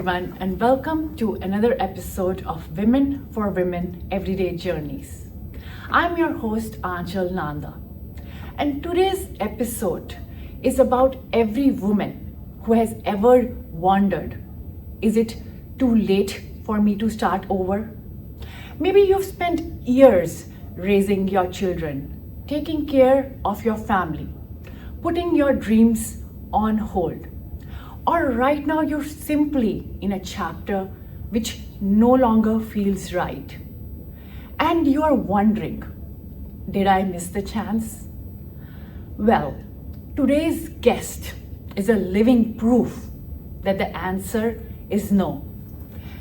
everyone, and welcome to another episode of Women for Women Everyday Journeys. I'm your host, Aanchal Nanda, and today's episode is about every woman who has ever wondered, is it too late for me to start over? Maybe you've spent years raising your children, taking care of your family, putting your dreams on hold. Or right now you're simply in a chapter which no longer feels right. And you are wondering, did I miss the chance? Well, today's guest is a living proof that the answer is no.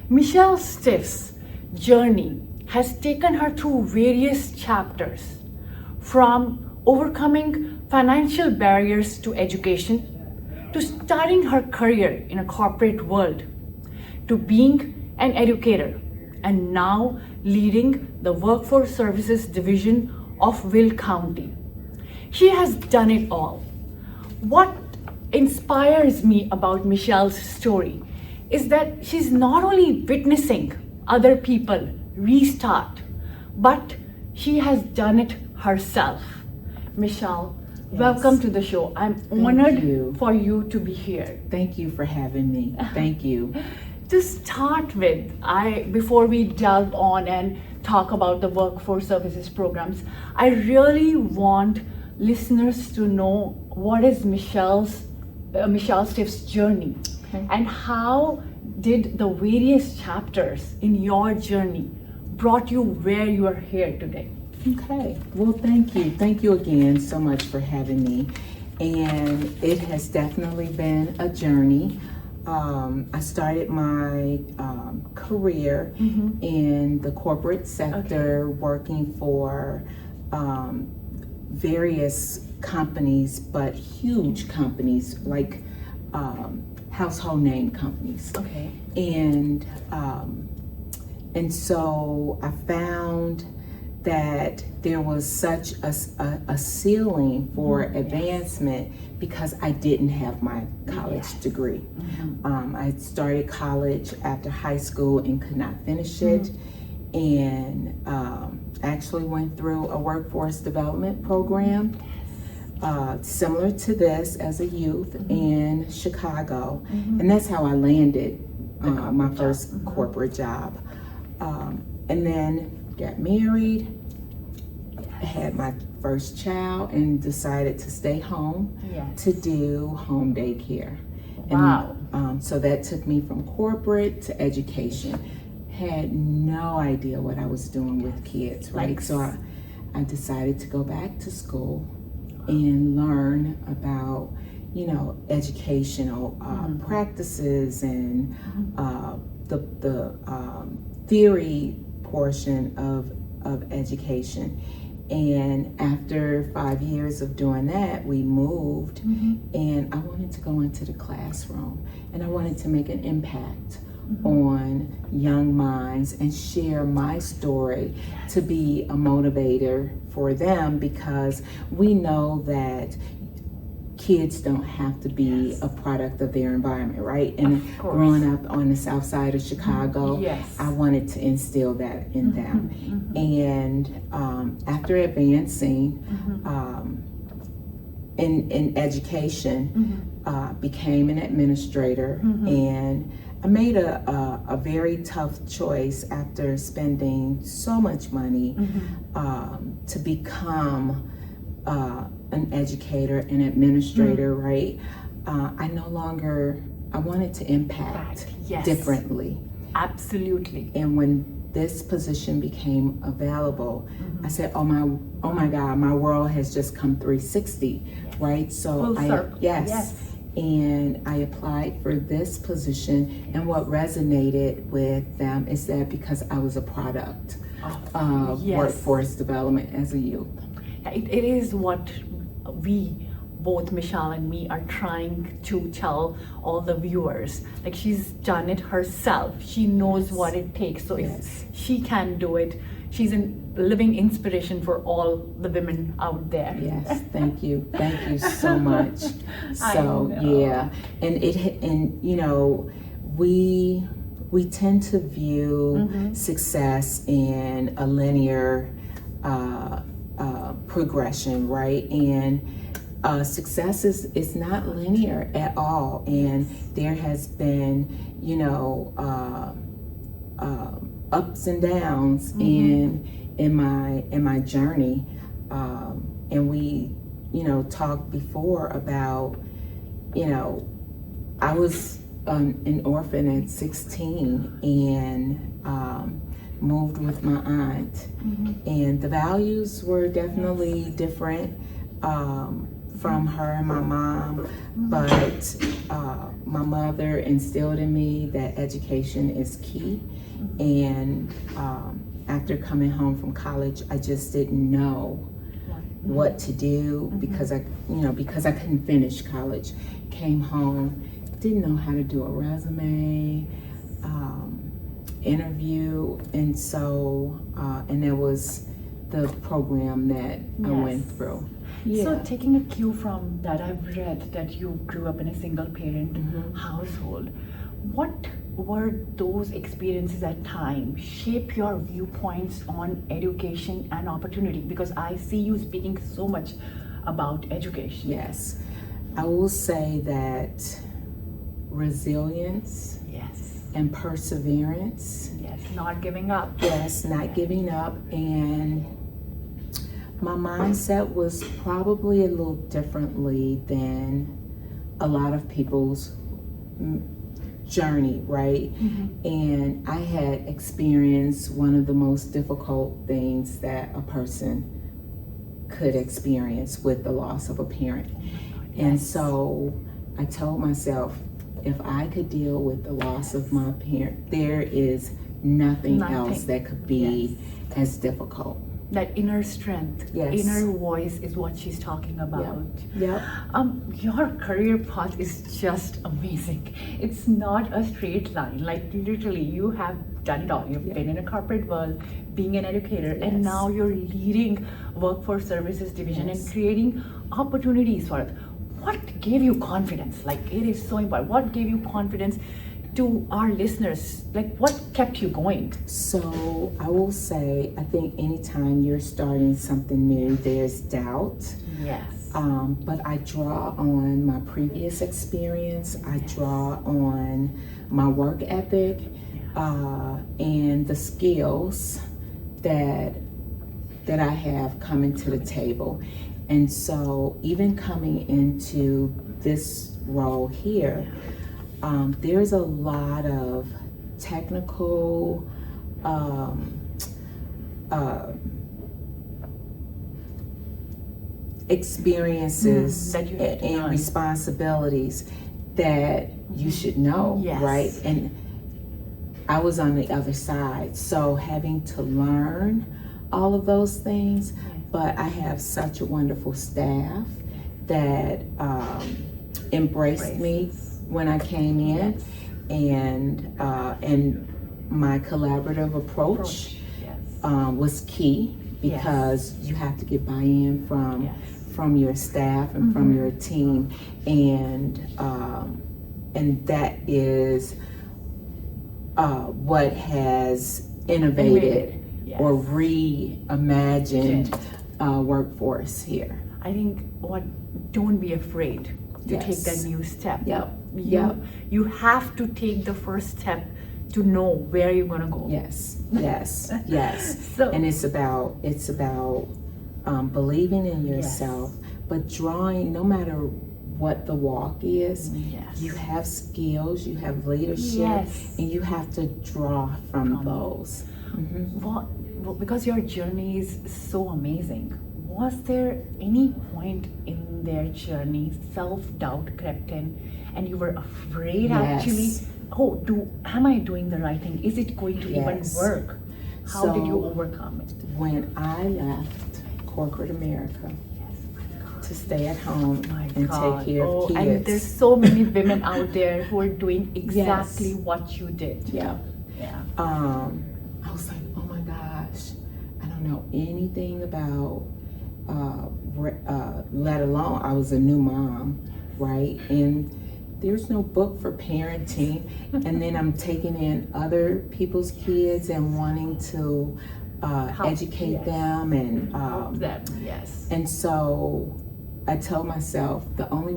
Michelle Stiff's journey has taken her through various chapters, from overcoming financial barriers to education, to starting her career in a corporate world, to being an educator, and now leading the Workforce Services Division of Will County. She has done it all. What inspires me about Michelle's story is that she's not only witnessing other people restart, but she has done it herself. Michelle, welcome to the show. I'm honored for you to be here. Thank you for having me. Thank you. To start with, before we delve on and talk about the workforce services programs, I really want listeners to know what is Michelle Stiff's journey, and how did the various chapters in your journey brought you where you are here today. Okay, well, thank you. Thank you again so much for having me. And it has definitely been a journey. I started my career in the corporate sector, working for various companies, but huge companies, like household name companies. Okay. And so I found that there was such a ceiling for advancement because I didn't have my college degree. I started college after high school and could not finish it, and actually went through a workforce development program similar to this as a youth in Chicago, and that's how I landed my first corporate job. And then got married, had my first child, and decided to stay home to do home daycare. Wow. And, so that took me from corporate to education. Had no idea what I was doing with kids, right? So I decided to go back to school and learn about, educational practices and the theory portion of education. And after 5 years of doing that, we moved, and I wanted to go into the classroom, and I wanted to make an impact on young minds and share my story to be a motivator for them, because we know that kids don't have to be a product of their environment, right? And growing up on the south side of Chicago, I wanted to instill that in them. And after advancing in education, became an administrator, and I made a very tough choice after spending so much money to become an educator and administrator, right? I wanted to impact differently. Absolutely. And when this position became available, I said, oh my God, my world has just come 360, right? So and I applied for this position, and what resonated with them is that because I was a product of workforce development as a youth. It is what we, both Michelle and me, are trying to tell all the viewers. Like, she's done it herself. She knows what it takes. So if she can do it, she's a living inspiration for all the women out there. Yes, thank you. Thank you so much. So, yeah. And we tend to view success in a linear progression, right? And success is not linear at all, and there has been, ups and downs in my journey, and we talked before about I was an orphan at 16 and moved with my aunt, and the values were definitely different from her and my mom, but my mother instilled in me that education is key. And after coming home from college, I just didn't know what to do because I couldn't finish college. Came home, didn't know how to do a resume, interview, and so and there was the program that I went through. Yeah. So taking a cue from that, I've read that you grew up in a single parent household. What were those experiences at time shape your viewpoints on education and opportunity? Because I see you speaking so much about education. Yes, I will say that resilience and perseverance. Yes, not giving up. Yes, not giving up. And my mindset was probably a little differently than a lot of people's journey, right? And I had experienced one of the most difficult things that a person could experience with the loss of a parent. And so I told myself, if I could deal with the loss of my parent, there is nothing else that could be as difficult. That inner strength, inner voice is what she's talking about. Your career path is just amazing. It's not a straight line. Like literally, you have done it all. You've been in a corporate world, being an educator, and now you're leading workforce services division and creating opportunities for it. What gave you confidence? Like, it is so important. What gave you confidence to our listeners? Like, what kept you going? So I will say, I think anytime you're starting something new, there's doubt. Yes. But I draw on my previous experience. I draw on my work ethic and the skills that I have coming to the table. And so even coming into this role here, there's a lot of technical experiences and responsibilities that you should know, right? And I was on the other side, so having to learn all of those things, but I have such a wonderful staff that embraced me when I came in, and my collaborative approach was key, because you have to get buy-in from your staff and from your team, and that is what has innovated or reimagined workforce here. I think don't be afraid to take that new step. You have to take the first step to know where you're gonna go. Yes. So, and it's about believing in yourself, but drawing, no matter what the walk is, you have skills, you have leadership, and you have to draw from those. Well, because your journey is so amazing, was there any point in their journey self-doubt crept in and you were afraid actually, am I doing the right thing? Is it going to even work? How did you overcome it? When I left corporate America to stay at home and take care of kids. And there's so many women out there who are doing exactly what you did. I was like, oh my gosh, I don't know anything about, let alone, I was a new mom, right? And there's no book for parenting, and then I'm taking in other people's kids and wanting to educate them and Help them, yes. and so I tell myself the only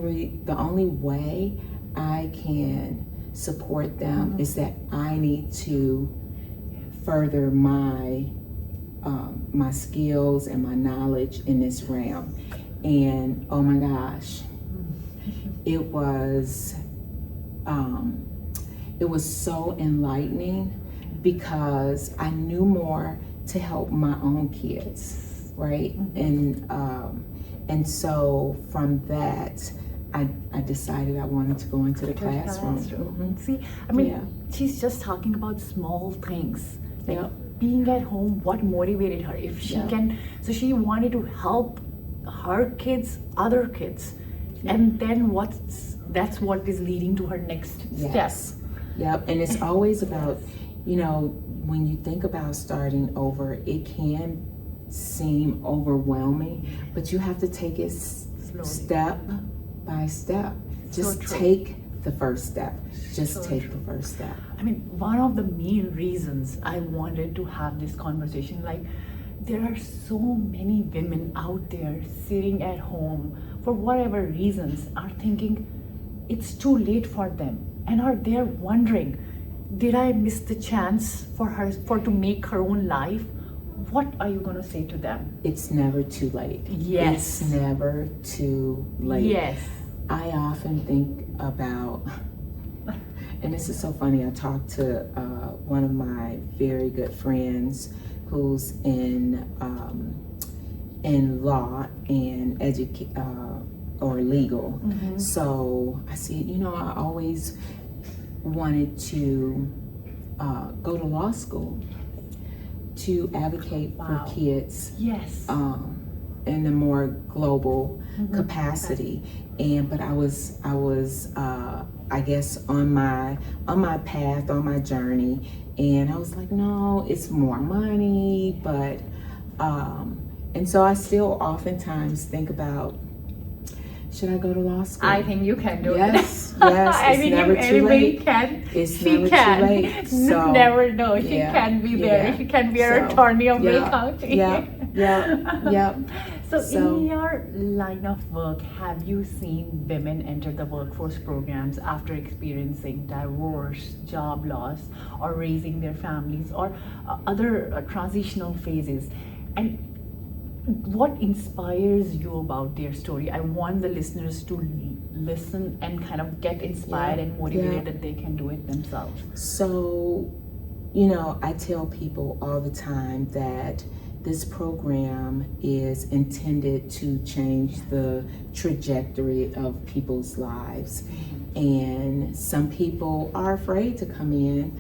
way I can support them is that I need to further my my skills and my knowledge in this realm. And oh my gosh, it was so enlightening because I knew more to help my own kids, right? And so from that, I decided I wanted to go into the classroom. See, I mean, she's just talking about small things, like being at home. What motivated her? If she can, so she wanted to help her kids, other kids, and then that's what is leading to her next step. Yep, and it's always about, when you think about starting over, it can seem overwhelming, but you have to take it step by step. Just take the first step. Just take the first step. I mean, one of the main reasons I wanted to have this conversation, like, there are so many women out there sitting at home for whatever reasons are thinking it's too late for them, and are there wondering, did I miss the chance for her to make her own life? What are you going to say to them? It's never too late. Yes. It's never too late. Yes. I often think about, and this is so funny, I talked to one of my very good friends who's in law and or legal. So I said, I always wanted to go to law school to advocate for kids. Yes. In a more global capacity, but I was I guess on my path, on my journey, and I was like, no, it's more money, but and so I still oftentimes think about, should I go to law school? I think you can do it. Yes, it's never too late. It's never too late. So, never know. She can be there. She can be an attorney of Will County. Yeah. So in your line of work, have you seen women enter the workforce programs after experiencing divorce, job loss, or raising their families, or other transitional phases? And what inspires you about their story? I want the listeners to listen and kind of get inspired and motivated that they can do it themselves. So, I tell people all the time that this program is intended to change the trajectory of people's lives. And some people are afraid to come in,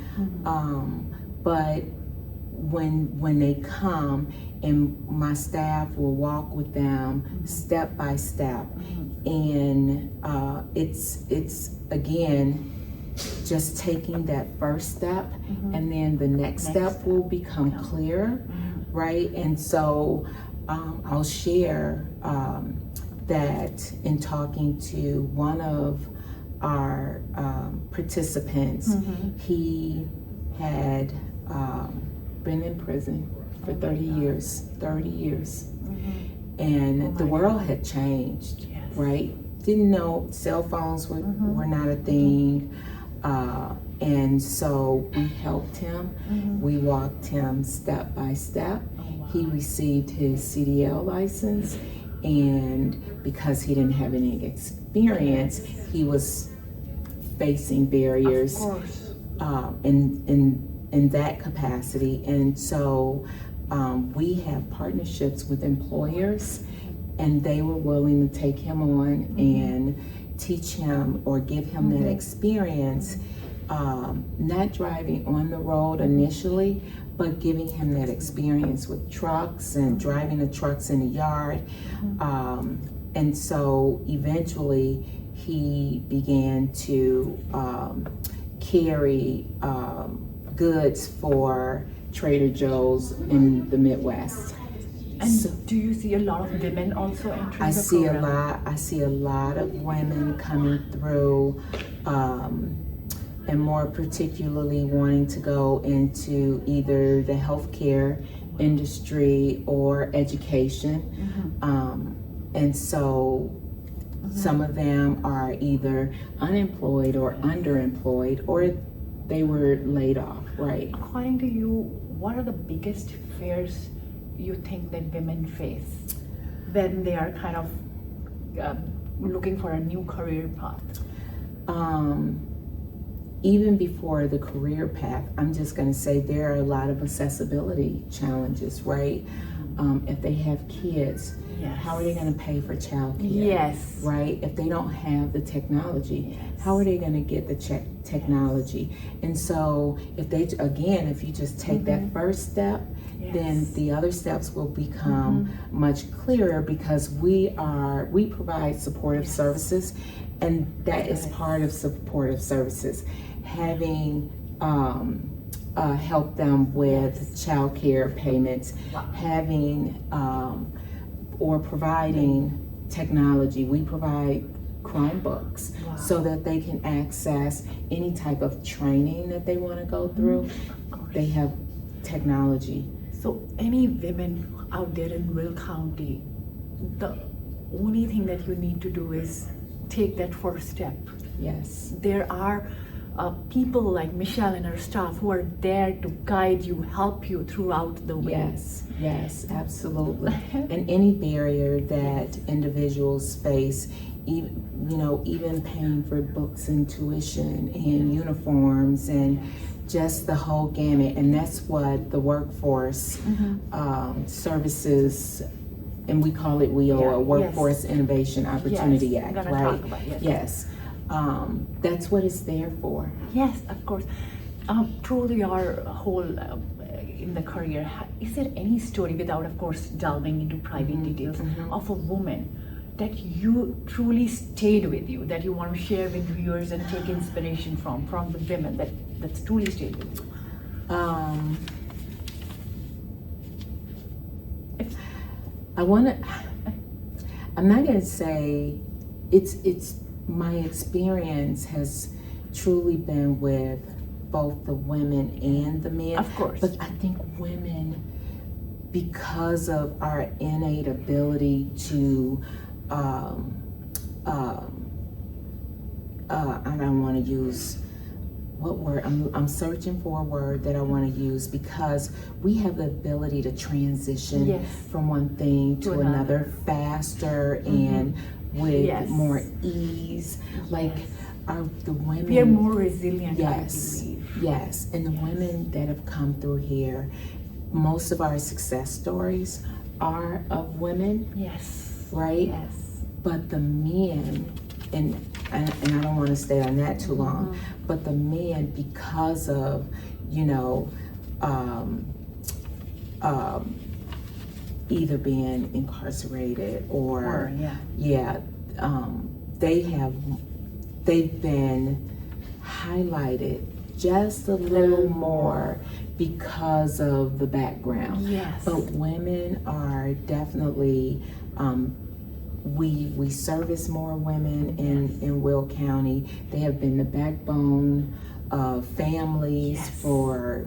but when they come, and my staff will walk with them step by step, and it's again just taking that first step, and then the next step will become clearer, right? And so I'll share that in talking to one of our participants, he had been in prison for 30 years. And the world had changed, right? Didn't know cell phones were not a thing. And so we helped him. We walked him step by step. He received his CDL license, and because he didn't have any experience, he was facing barriers in that capacity. And so we have partnerships with employers, and they were willing to take him on and teach him or give him that experience, not driving on the road initially, but giving him that experience with trucks and driving the trucks in the yard. And so eventually he began to carry goods for Trader Joe's in the Midwest. And do you see a lot of women also entering I the see program? I see a lot of women coming through, and more particularly wanting to go into either the healthcare industry or education. And so some of them are either unemployed or underemployed, or they were laid off, right? According to you, what are the biggest fears you think that women face when they are kind of looking for a new career path? Even before the career path, I'm just going to say there are a lot of accessibility challenges, right? If they have kids, Yes. how are they going to pay for childcare? Yes. Right? If they don't have the technology, how are they going to get the technology? And so, if you just take that first step, then the other steps will become much clearer, because we provide supportive services, and that is part of supportive services. Having help them with child care payments, having or providing technology. We provide Chromebooks so that they can access any type of training that they want to go through. They have technology. So any women out there in Will County, the only thing that you need to do is take that first step. Yes. There are people like Michelle and her staff who are there to guide you, help you throughout the way. Yes, absolutely. And any barrier that individuals face, even paying for books and tuition and uniforms and just the whole gamut. And that's what the workforce services, and we call it WIOA, Workforce Innovation Opportunity Act, I'm gonna right? talk about it. Yes. That's what it's there for. Yes, of course. Through your whole in the career, is there any story, without of course delving into private details, of a woman that you truly stayed with you, that you want to share with viewers and take inspiration from the women that's truly stayed with you? I'm not gonna say it's my experience has truly been with both the women and the men. Of course. But I think women, because of our innate ability to, I don't want to use what word, I'm searching for a word that I want to use, because we have the ability to transition from one thing to another faster and with more ease. Like the women, we are more resilient. Yes, I believe. Yes, and the women that have come through here, most of our success stories are of women. Yes. Right. Yes. But the men, and I don't want to stay on that too long, but the men, because of either being incarcerated or they've been highlighted just a little more because of the background. Yes. But women are definitely, we service more women in Will County. They have been the backbone of families for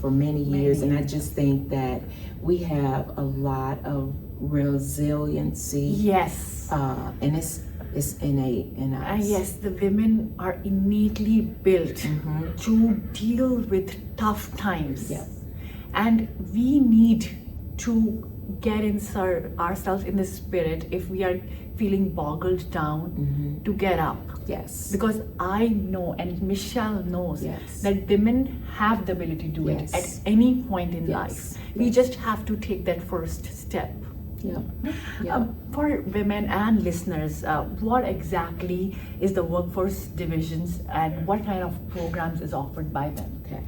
many years, and I just think that we have a lot of resiliency. Yes. And it's innate in us. Yes, the women are innately built to deal with tough times. Yes. And we need to get inside ourselves in the spirit if we are feeling boggled down to get up. Yes. Because I know, and Michelle knows, Yes. that women have the ability to do it Yes. at any point in Yes. life. We just have to take that first step. Yeah. For women and listeners, what exactly is the Workforce Divisions and what kind of programs is offered by them? Okay.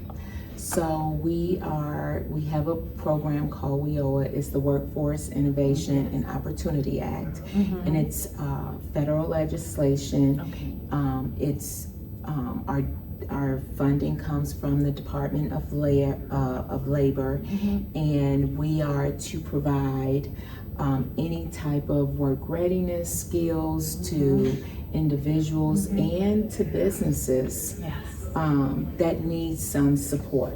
So we have a program called WIOA. It's the Workforce Innovation and Opportunity Act, and it's federal legislation. Okay. It's our our funding comes from the Department of Labor, and we are to provide any type of work readiness skills to individuals and to businesses that need some support,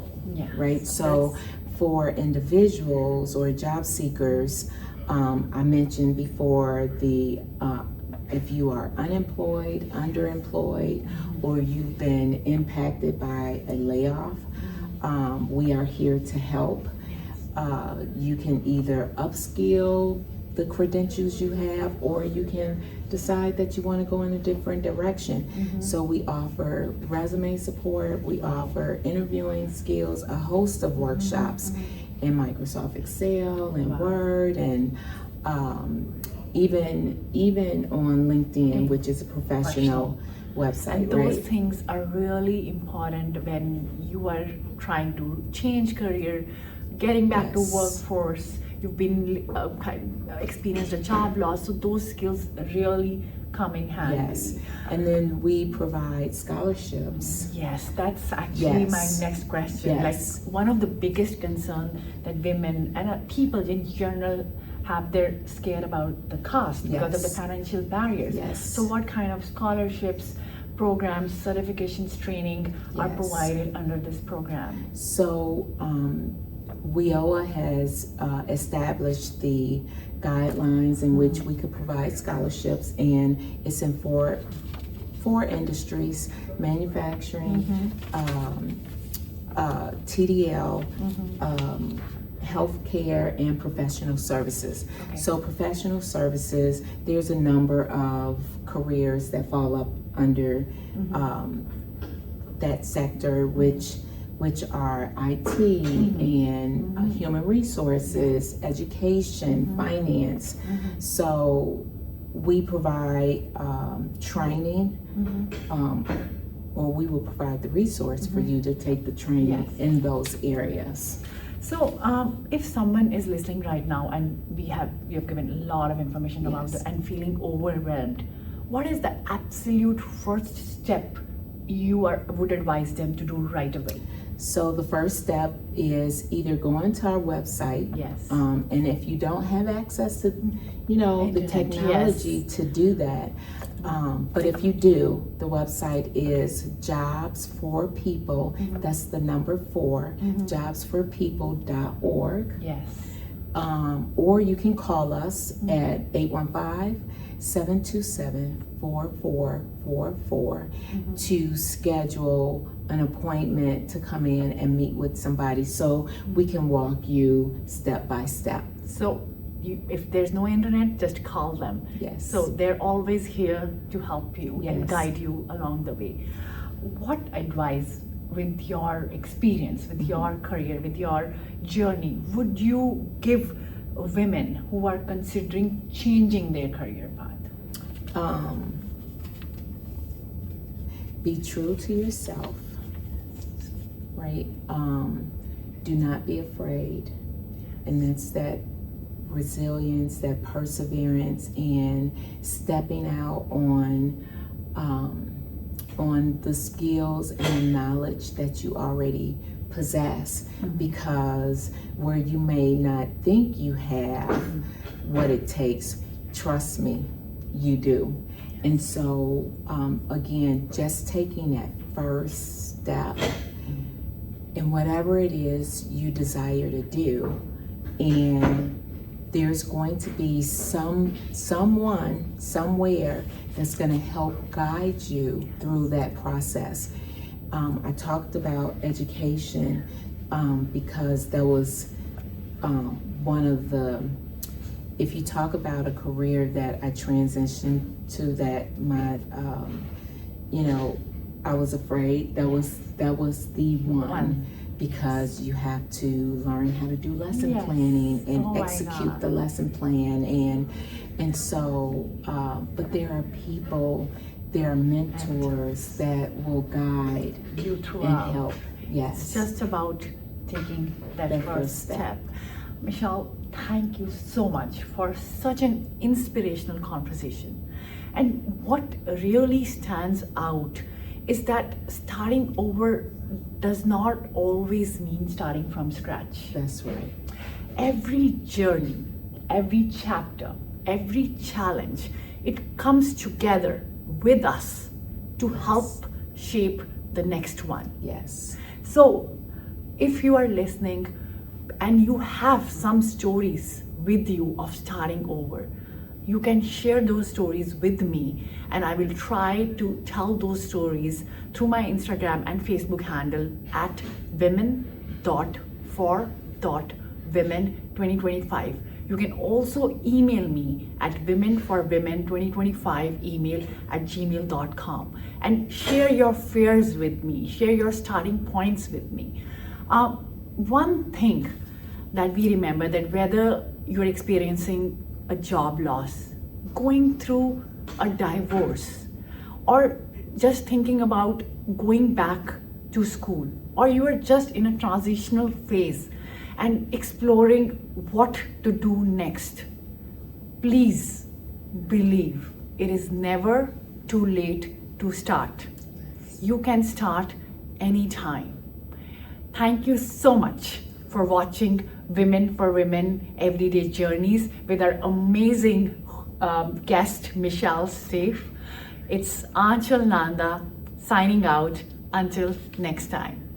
right? So for individuals or job seekers, I mentioned before if you are unemployed, underemployed, or you've been impacted by a layoff, we are here to help. You can either upskill the credentials you have, or you can decide that you want to go in a different direction. So we offer resume support, we offer interviewing skills, a host of workshops in Microsoft Excel and Word, and even on LinkedIn, which is a professional website. And those things are really important when you are trying to change career, getting back to workforce. You've been experienced a job loss, so those skills really come in handy. Yes, and then we provide scholarships. Yes, that's actually my next question. Like, one of the biggest concerns that women and people in general have, they're scared about the cost because of the financial barriers. So what kind of scholarships, programs, certifications, training are provided under this program? So WIOA has established the guidelines in which we could provide scholarships, and it's in four industries: manufacturing, TDL, healthcare, and professional services. So professional services, there's a number of careers that fall up under that sector, which are IT and human resources, education, finance. So we provide training, or we will provide the resource for you to take the training in those areas. So if someone is listening right now, and we have given a lot of information about it, and feeling overwhelmed, what is the absolute first step you would advise them to do right away? So the first step is either going to our website, and if you don't have access to, the technology to do that, but if you do, the website is Jobs for People. That's the number 4, jobsforpeople.org. Or you can call us at 815-727-4444 to schedule an appointment to come in and meet with somebody, so we can walk you step by step. So if there's no internet, just call them. So they're always here to help you and guide you along the way. What advice, with your experience, with your career, with your journey, would you give women who are considering changing their career path? Be true to yourself, right? Do not be afraid. And that's that resilience, that perseverance, and stepping out on the skills and the knowledge that you already possess, because where you may not think you have what it takes, trust me, you do. And so again, just taking that first step in whatever it is you desire to do, and there's going to be someone somewhere that's going to help guide you through that process. I talked about education because that was one of the, if you talk about a career that I transitioned to, that my, I was afraid, that was the one. Because you have to learn how to do lesson planning and execute the lesson plan, and so but there are people, there are mentors that will guide you throughout and help. It's just about taking that first step. Michelle, thank you so much for such an inspirational conversation. And what really stands out is that starting over does not always mean starting from scratch. That's right. Every journey, every chapter, every challenge, it comes together with us to help shape the next one. Yes. So, if you are listening and you have some stories with you of starting over, you can share those stories with me, and I will try to tell those stories through my Instagram and Facebook handle at women.for.women2025. You can also email me at womenforwomen2025email@gmail.com and share your fears with me, share your starting points with me. One thing that we remember, that whether you're experiencing a job loss, going through a divorce, or just thinking about going back to school, or you are just in a transitional phase and exploring what to do next, please believe it is never too late to start. You can start anytime. Thank you so much for watching Women for Women Everyday Journeys with our amazing guest, Michelle Stave. It's Aanchal Nanda signing out. Until next time.